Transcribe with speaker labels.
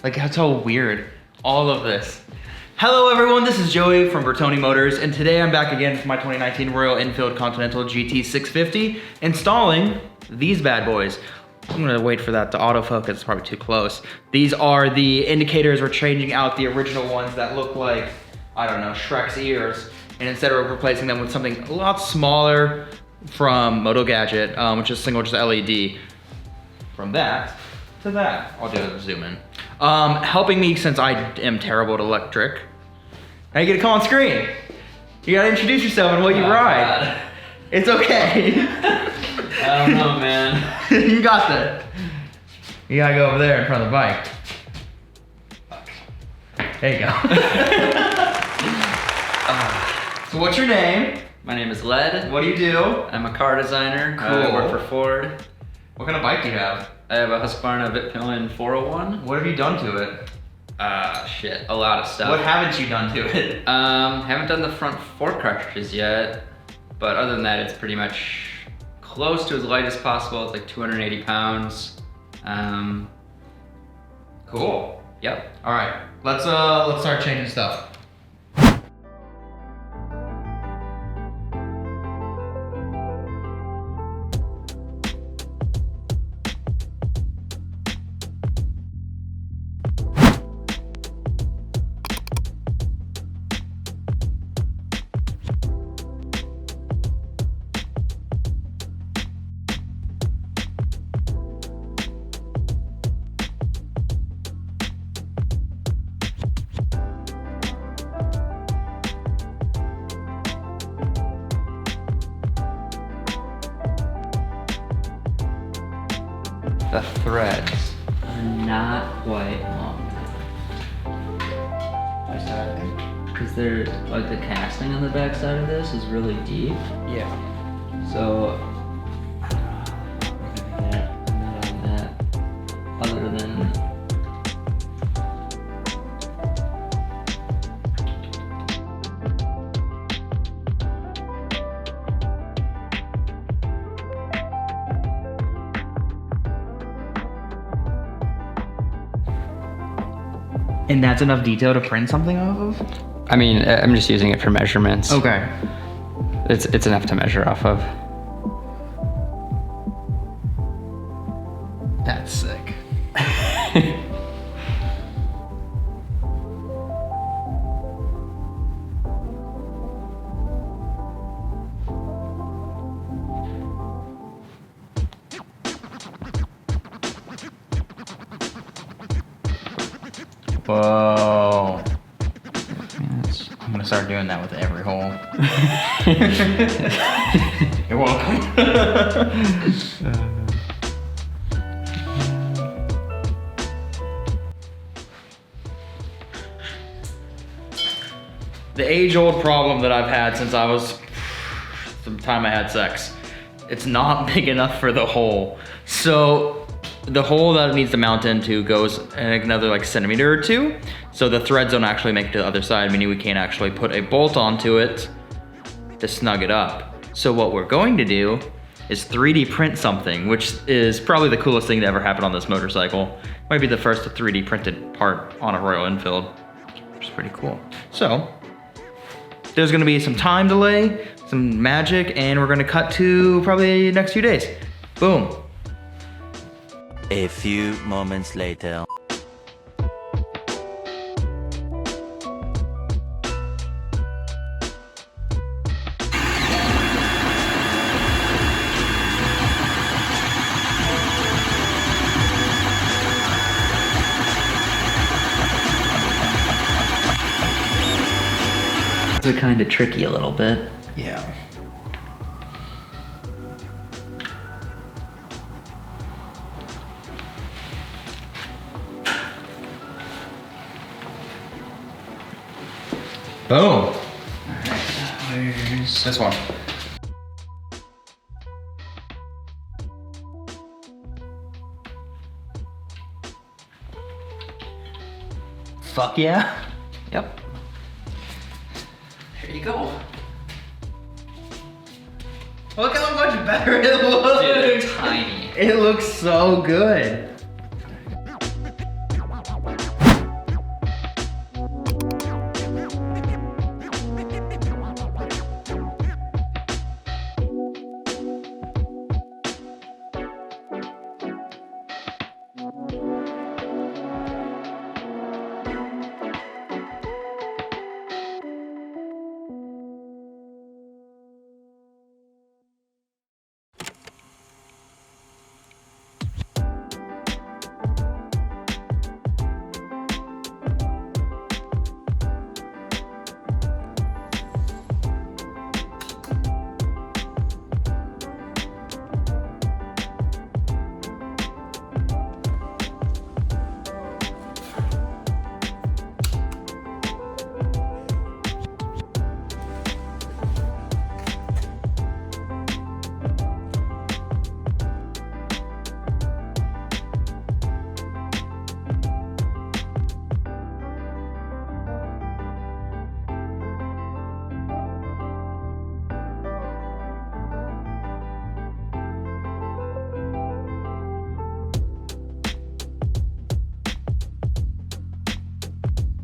Speaker 1: Like, that's so weird. All of this. Hello everyone, this is Joey from Burtoni Motors, and today I'm back again for my 2019 Royal Enfield Continental GT650, installing these bad boys. I'm gonna wait for that to autofocus, it's probably too close. These are the indicators. We're changing out the original ones that look like, I don't know, Shrek's ears, and instead of replacing them with something a lot smaller from Motogadget, which is single just LED. From that to that. I'll do a zoom in. Helping me since I am terrible at electric. Now you get to come on screen. You gotta introduce yourself and what you ride. God. It's okay.
Speaker 2: I don't know, man.
Speaker 1: You got that. You gotta go over there in front of the bike. There you go. So what's your name?
Speaker 2: My name is Led.
Speaker 1: What do you do?
Speaker 2: I'm a car designer.
Speaker 1: Cool.
Speaker 2: I work for Ford.
Speaker 1: What kind of bike do you have?
Speaker 2: I have a Husqvarna Vitpillion 401.
Speaker 1: What have you done to it?
Speaker 2: Shit, a lot of stuff.
Speaker 1: What haven't you done to it?
Speaker 2: Haven't done the front fork cartridges yet, but other than that, it's pretty much close to as light as possible. It's like 280 pounds.
Speaker 1: Cool.
Speaker 2: Yep.
Speaker 1: All right, let's start changing stuff. The threads
Speaker 2: are not quite long.
Speaker 1: Why is that, I think?
Speaker 2: Because they're, like, the casting on the back side of this is really deep.
Speaker 1: Yeah.
Speaker 2: So, I'm not on that. Other than,
Speaker 1: And that's enough detail to print something off of?
Speaker 2: I mean, I'm just using it for measurements.
Speaker 1: Okay.
Speaker 2: It's enough to measure off of.
Speaker 1: That's sick. Whoa.
Speaker 2: Yes.
Speaker 1: I'm gonna start doing that with every hole. You're welcome. The age-old problem that I've had since I was the time I had sex. It's not big enough for the hole. So the hole that it needs to mount into goes another like centimeter or two. So the threads don't actually make it to the other side, meaning we can't actually put a bolt onto it to snug it up. So what we're going to do is 3D print something, which is probably the coolest thing to ever happen on this motorcycle. Might be the first 3D printed part on a Royal Enfield, which is pretty cool. So there's gonna be some time delay, some magic, and we're gonna cut to probably next few days. Boom.
Speaker 3: A few moments later.
Speaker 2: They're kind of tricky a little bit.
Speaker 1: Yeah. Boom. Where's this one? Fuck yeah.
Speaker 2: Yep. There you go.
Speaker 1: Look how much better it looks.
Speaker 2: Dude, they're tiny.
Speaker 1: It looks so good.